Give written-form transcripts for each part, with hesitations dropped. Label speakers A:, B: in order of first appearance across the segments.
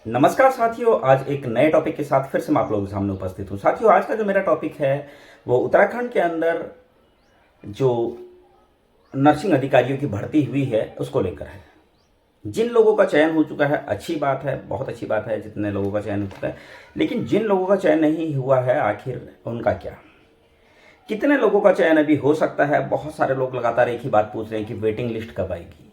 A: नमस्कार साथियों, आज एक नए टॉपिक के साथ फिर से मैं आप लोगों के सामने उपस्थित हूँ। साथियों, आज का जो मेरा टॉपिक है वो उत्तराखंड के अंदर जो नर्सिंग अधिकारियों की भर्ती हुई है उसको लेकर है। जिन लोगों का चयन हो चुका है, अच्छी बात है, बहुत अच्छी बात है जितने लोगों का चयन हो चुका है, लेकिन जिन लोगों का चयन नहीं हुआ है आखिर उनका क्या? कितने लोगों का चयन अभी हो सकता है? बहुत सारे लोग लगातार एक ही बात पूछ रहे हैं कि वेटिंग लिस्ट कब आएगी।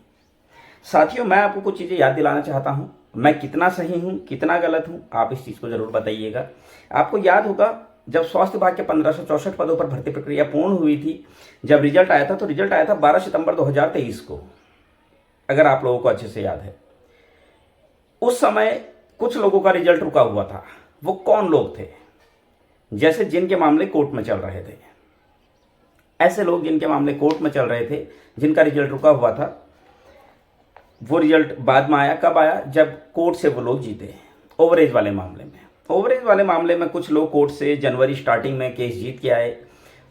A: साथियों, मैं आपको कुछ चीज़ें याद दिलाना चाहता हूं। मैं कितना सही हूं, कितना गलत हूं, आप इस चीज़ को जरूर बताइएगा। आपको याद होगा, जब स्वास्थ्य विभाग के 1564 पदों पर भर्ती प्रक्रिया पूर्ण हुई थी, जब रिजल्ट आया था तो रिजल्ट आया था 12 सितंबर 2023 को, अगर आप लोगों को अच्छे से याद है। उस समय कुछ लोगों का रिजल्ट रुका हुआ था। वो कौन लोग थे? जैसे जिनके मामले कोर्ट में चल रहे थे, ऐसे लोग जिनके मामले कोर्ट में चल रहे थे, जिनका रिजल्ट रुका हुआ था, वो रिजल्ट बाद में आया। कब आया? जब कोर्ट से वो लोग जीते। ओवरेज वाले मामले में, ओवरेज वाले मामले में कुछ लोग कोर्ट से जनवरी स्टार्टिंग में केस जीत के आए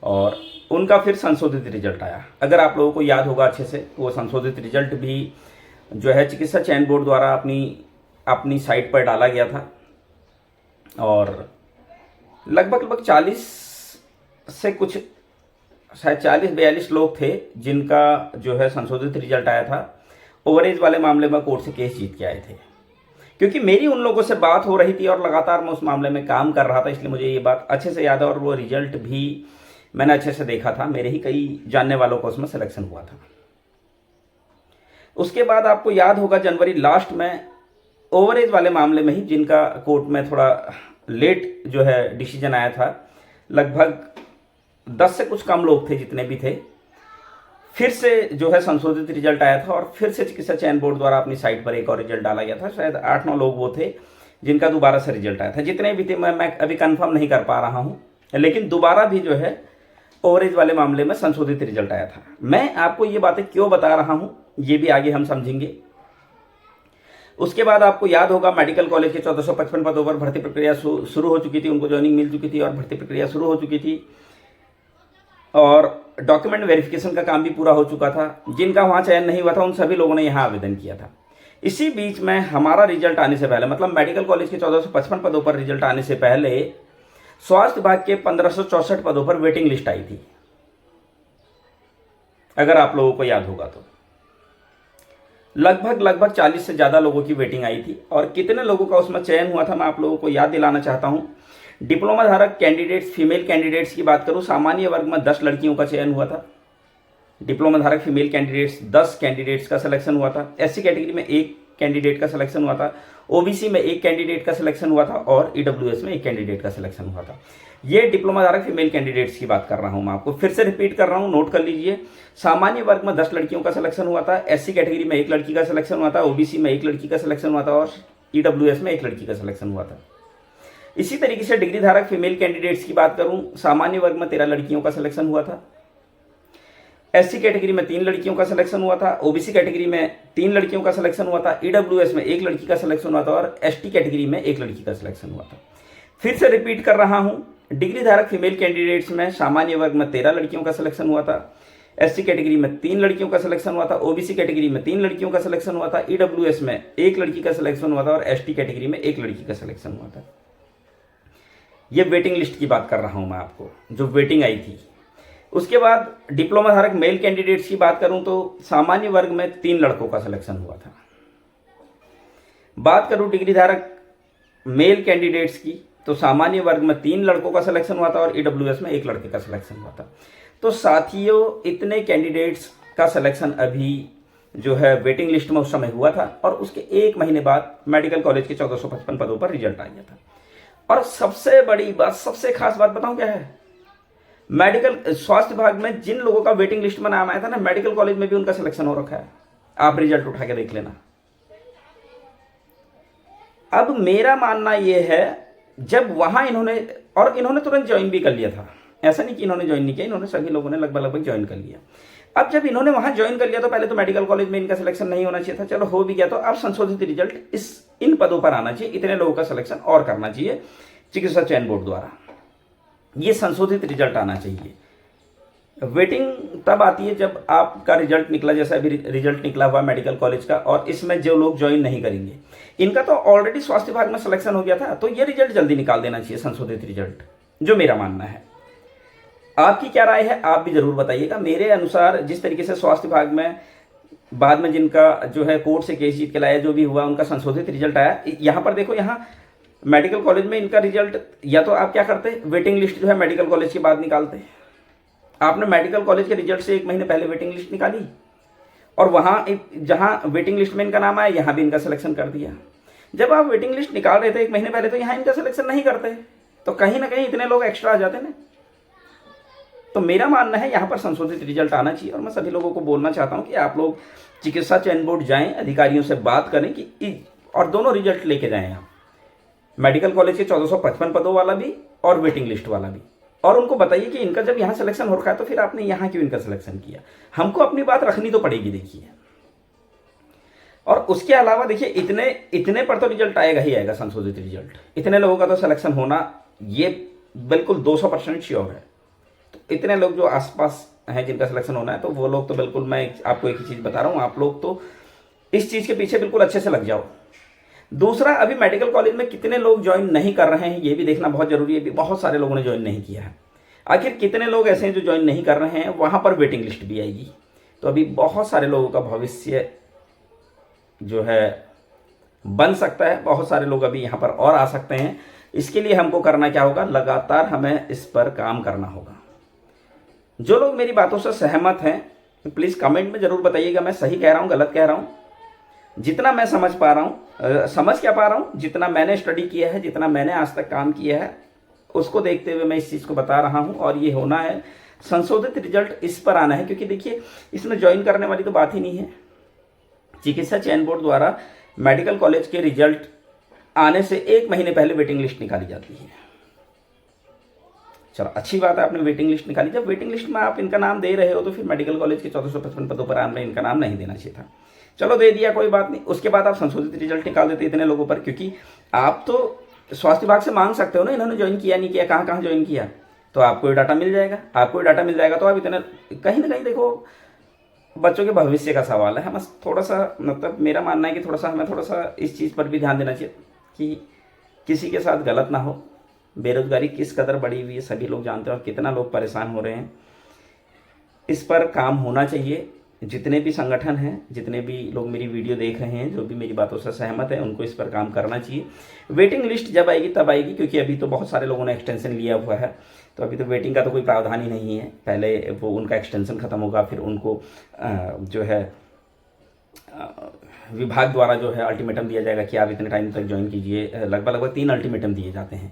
A: और उनका फिर संशोधित रिजल्ट आया। अगर आप लोगों को याद होगा अच्छे से, वो संशोधित रिजल्ट भी जो है चिकित्सा चयन बोर्ड द्वारा अपनी साइट पर डाला गया था और लगभग 40 से कुछ, शायद 40-42 लोग थे जिनका जो है संशोधित रिजल्ट आया था। ओवरेज वाले मामले में कोर्ट से केस जीत के आए थे। क्योंकि मेरी उन लोगों से बात हो रही थी और लगातार मैं उस मामले में काम कर रहा था, इसलिए मुझे ये बात अच्छे से याद है और वो रिजल्ट भी मैंने अच्छे से देखा था। मेरे ही कई जानने वालों को उसमें सिलेक्शन हुआ था। उसके बाद आपको याद होगा, जनवरी लास्ट में ओवरेज वाले मामले में ही जिनका कोर्ट में थोड़ा लेट जो है डिसीजन आया था, लगभग 10 से कुछ कम लोग थे जितने भी थे, फिर से जो है संशोधित रिजल्ट आया था और फिर से चिकित्सा चयन बोर्ड द्वारा अपनी साइट पर एक और रिजल्ट डाला गया था। शायद 8-9 लोग वो थे जिनका दोबारा से रिजल्ट आया था। जितने भी थे मैं अभी कंफर्म नहीं कर पा रहा हूँ, लेकिन दोबारा भी जो है ओवरेज वाले मामले में संशोधित रिजल्ट आया था। मैं आपको ये बातें क्यों बता रहा हूँ ये भी आगे हम समझेंगे। उसके बाद आपको याद होगा, मेडिकल कॉलेज के 1455 पदों पर भर्ती प्रक्रिया शुरू हो चुकी थी, उनको ज्वाइनिंग मिल चुकी थी और भर्ती प्रक्रिया शुरू हो चुकी थी और डॉक्यूमेंट वेरिफिकेशन का काम भी पूरा हो चुका था। जिनका वहाँ चयन नहीं हुआ था उन सभी लोगों ने यहाँ आवेदन किया था। इसी बीच में हमारा रिजल्ट आने से पहले, मतलब मेडिकल कॉलेज के 1455 पदों पर रिजल्ट आने से पहले स्वास्थ्य विभाग के 1564 पदों पर वेटिंग लिस्ट आई थी, अगर आप लोगों को याद होगा तो। लगभग 40 से ज़्यादा लोगों की वेटिंग आई थी और कितने लोगों का उसमें चयन हुआ था मैं आप लोगों को याद दिलाना चाहता हूँ। डिप्लोमा धारक कैंडिडेट्स, फीमेल कैंडिडेट्स की बात करूं, सामान्य वर्ग में 10 लड़कियों का चयन हुआ था। डिप्लोमा धारक फीमेल कैंडिडेट्स 10 कैंडिडेट्स का सिलेक्शन हुआ था। एससी कैटेगरी में 1 कैंडिडेट का सिलेक्शन हुआ था। ओबीसी में 1 कैंडिडेट का सिलेक्शन हुआ था और ईडब्ल्यूएस में 1 कैंडिडेट का सिलेक्शन हुआ था। ये डिप्लोमा धारक फीमेल कैंडिडेट्स की बात कर रहा हूं मैं आपको, फिर से रिपीट कर रहा हूं, नोट कर लीजिए। सामान्य वर्ग में 10 लड़कियों का सिलेक्शन हुआ था। एससी कैटेगरी में 1 लड़की का सिलेक्शन हुआ था। ओबीसी में 1 लड़की का सिलेक्शन हुआ था और ईडब्ल्यूएस में 1 लड़की का सिलेक्शन हुआ था। इसी तरीके से डिग्री धारक फीमेल कैंडिडेट्स की बात करूं, सामान्य वर्ग में 13 लड़कियों का सिलेक्शन हुआ था। एससी कैटेगरी में 3 लड़कियों का सिलेक्शन हुआ था। ओबीसी कैटेगरी में 3 लड़कियों का सिलेक्शन हुआ था। ईडब्ल्यूएस में 1 लड़की का सिलेक्शन हुआ था और एसटी कैटेगरी में 1 लड़की का सिलेक्शन हुआ था। फिर से रिपीट कर रहा हूं, डिग्री धारक फीमेल कैंडिडेट्स में सामान्य वर्ग में 13 लड़कियों का सिलेक्शन हुआ था। एससी कैटेगरी में 3 लड़कियों का सिलेक्शन हुआ था। ओबीसी कैटेगरी में 3 लड़कियों का सिलेक्शन हुआ था। ईडब्ल्यूएस में 1 लड़की का सिलेक्शन हुआ था और एसटी कैटेगरी में 1 लड़की का सिलेक्शन हुआ था। ये वेटिंग लिस्ट की बात कर रहा हूं मैं आपको, जो वेटिंग आई थी। उसके बाद डिप्लोमा धारक मेल कैंडिडेट्स की बात करूं तो सामान्य वर्ग में 3 लड़कों का सिलेक्शन हुआ था। बात करूं डिग्री धारक मेल कैंडिडेट्स की तो सामान्य वर्ग में 3 लड़कों का सिलेक्शन हुआ था और ईडब्ल्यूएस में 1 लड़के का सिलेक्शन हुआ था। तो साथियों, इतने कैंडिडेट्स का सिलेक्शन अभी जो है वेटिंग लिस्ट में उस समय हुआ था और उसके 1 महीने बाद मेडिकल कॉलेज के 1455 पदों पर रिजल्ट आ गया था। और सबसे बड़ी बात, सबसे खास बात बताऊं क्या है? मेडिकल स्वास्थ्य विभाग में जिन लोगों का वेटिंग लिस्ट में नाम आया था ना, मेडिकल कॉलेज में भी उनका सिलेक्शन हो रखा है। आप रिजल्ट उठा के देख लेना। अब मेरा मानना यह है, जब वहां इन्होंने तुरंत ज्वाइन भी कर लिया था। ऐसा नहीं कि इन्होंने ज्वाइन नहीं किया, इन्होंने सभी लोगों ने लगभग ज्वाइन कर लिया। अब जब इन्होंने वहां ज्वाइन कर लिया तो पहले तो मेडिकल कॉलेज में इनका सिलेक्शन नहीं होना चाहिए था, चलो हो भी गया, तो अब संशोधित रिजल्ट इन पदों पर आना चाहिए। इतने लोगों का सिलेक्शन और करना चाहिए चिकित्सा चयन बोर्ड द्वारा, ये संशोधित रिजल्ट आना चाहिए। वेटिंग तब आती है जब आपका रिजल्ट निकला, जैसा अभी रिजल्ट निकला हुआ मेडिकल कॉलेज का, और इसमें जो लोग ज्वाइन नहीं करेंगे, इनका तो ऑलरेडी स्वास्थ्य विभाग में सिलेक्शन हो गया था, तो ये रिजल्ट जल्दी निकाल देना चाहिए, संशोधित रिजल्ट, जो मेरा मानना है। आपकी क्या राय है, आप भी जरूर बताइएगा। मेरे अनुसार जिस तरीके से स्वास्थ्य विभाग में बाद में जिनका जो है कोर्ट से केस जीत के लाया, जो भी हुआ, उनका संशोधित रिजल्ट आया, यहाँ पर देखो, यहाँ मेडिकल कॉलेज में इनका रिजल्ट, या तो आप क्या करते, वेटिंग लिस्ट जो है मेडिकल कॉलेज के बाद निकालते। आपने मेडिकल कॉलेज के रिजल्ट से 1 महीने पहले वेटिंग लिस्ट निकाली, और वहाँ जहाँ वेटिंग लिस्ट में इनका नाम आया, यहाँ भी इनका सिलेक्शन कर दिया। जब आप वेटिंग लिस्ट निकाल रहे थे 1 महीने पहले, तो यहाँ इनका सिलेक्शन नहीं करते, तो कहीं ना कहीं इतने लोग एक्स्ट्रा आ जाते ना। तो मेरा मानना है यहाँ पर संशोधित रिजल्ट आना चाहिए, और मैं सभी लोगों को बोलना चाहता हूँ कि आप लोग चिकित्सा चयन बोर्ड जाएं, अधिकारियों से बात करें कि और दोनों रिजल्ट लेके जाएं आप, मेडिकल कॉलेज के 1455 पदों वाला भी और वेटिंग लिस्ट वाला भी, और उनको बताइए कि इनका जब यहाँ सिलेक्शन हो रखा है तो फिर आपने यहाँ क्यों इनका सिलेक्शन किया। हमको अपनी बात रखनी तो पड़ेगी, देखिए। और उसके अलावा देखिए, इतने पर तो रिजल्ट आएगा ही आएगा, संशोधित रिजल्ट, इतने लोगों का तो सिलेक्शन होना ये बिल्कुल 200% श्योर है। तो इतने लोग जो आसपास हैं जिनका सिलेक्शन होना है, तो वो लोग तो बिल्कुल, मैं आपको एक ही चीज़ बता रहा हूँ, आप लोग तो इस चीज़ के पीछे बिल्कुल अच्छे से लग जाओ। दूसरा, अभी मेडिकल कॉलेज में कितने लोग ज्वाइन नहीं कर रहे हैं, ये भी देखना बहुत जरूरी है। बहुत सारे लोगों ने ज्वाइन नहीं किया है। आखिर कितने लोग ऐसे हैं जो ज्वाइन नहीं कर रहे हैं, वहाँ पर वेटिंग लिस्ट भी आएगी। तो अभी बहुत सारे लोगों का भविष्य जो है बन सकता है, बहुत सारे लोग अभी यहाँ पर और आ सकते हैं। इसके लिए हमको करना क्या होगा, लगातार हमें इस पर काम करना होगा। जो लोग मेरी बातों से सहमत हैं, प्लीज़ कमेंट में ज़रूर बताइएगा, मैं सही कह रहा हूँ, गलत कह रहा हूँ। जितना मैं समझ पा रहा हूँ, समझ क्या पा रहा हूँ, जितना मैंने स्टडी किया है, जितना मैंने आज तक काम किया है, उसको देखते हुए मैं इस चीज़ को बता रहा हूँ। और ये होना है, संशोधित रिजल्ट इस पर आना है, क्योंकि देखिए इसमें ज्वाइन करने वाली तो बात ही नहीं है। चिकित्सा चयन बोर्ड द्वारा मेडिकल कॉलेज के रिजल्ट आने से 1 महीने पहले वेटिंग लिस्ट निकाली जाती है। चलो, अच्छी बात है, आपने वेटिंग लिस्ट निकाली। जब वेटिंग लिस्ट में आप इनका नाम दे रहे हो, तो फिर मेडिकल कॉलेज के 1455 पदों पर आपने इनका नाम नहीं देना चाहिए था। चलो, दे दिया, कोई बात नहीं। उसके बाद आप संशोधित रिजल्ट निकाल देते इतने लोगों पर, क्योंकि आप तो स्वास्थ्य विभाग से मांग सकते हो ना, इन्होंने ज्वाइन किया नहीं किया, कहाँ कहाँ ज्वाइन किया, तो आपको ये डाटा मिल जाएगा। आपको ये डाटा मिल जाएगा, तो आप इतने, कहीं ना कहीं देखो, बच्चों के भविष्य का सवाल है। हम थोड़ा सा, मतलब मेरा मानना है कि हमें थोड़ा सा इस चीज़ पर भी ध्यान देना चाहिए कि किसी के साथ गलत ना हो। बेरोजगारी किस कदर बढ़ी हुई है, सभी लोग जानते हैं, और कितना लोग परेशान हो रहे हैं। इस पर काम होना चाहिए। जितने भी संगठन हैं, जितने भी लोग मेरी वीडियो देख रहे हैं, जो भी मेरी बातों से सहमत है, उनको इस पर काम करना चाहिए। वेटिंग लिस्ट जब आएगी तब आएगी, क्योंकि अभी तो बहुत सारे लोगों ने एक्सटेंशन लिया हुआ है, तो अभी तो वेटिंग का तो कोई प्रावधान ही नहीं है। पहले वो उनका एक्सटेंशन खत्म होगा, फिर उनको जो है विभाग द्वारा जो है अल्टीमेटम दिया जाएगा कि आप इतने टाइम तक ज्वाइन कीजिए। लगभग 3 अल्टीमेटम दिए जाते हैं,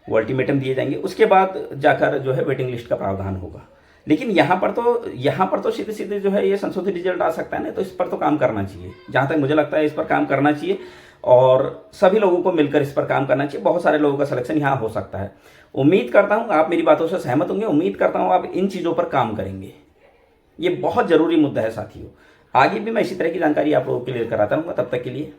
A: वो अल्टीमेटम दिए जाएंगे, उसके बाद जाकर जो है वेटिंग लिस्ट का प्रावधान होगा। लेकिन यहाँ पर तो सीधे सीधे जो है ये संशोधित रिजल्ट आ सकता है ना, तो इस पर तो काम करना चाहिए। जहाँ तक मुझे लगता है इस पर काम करना चाहिए, और सभी लोगों को मिलकर इस पर काम करना चाहिए। बहुत सारे लोगों का सिलेक्शन यहाँ हो सकता है। उम्मीद करता हूँ आप मेरी बातों से सहमत होंगे। उम्मीद करता हूँ आप इन चीज़ों पर काम करेंगे। ये बहुत ज़रूरी मुद्दा है साथियों। आगे भी मैं इसी तरह की जानकारी आप लोगों के लिए कराता रहूँगा। तब तक के लिए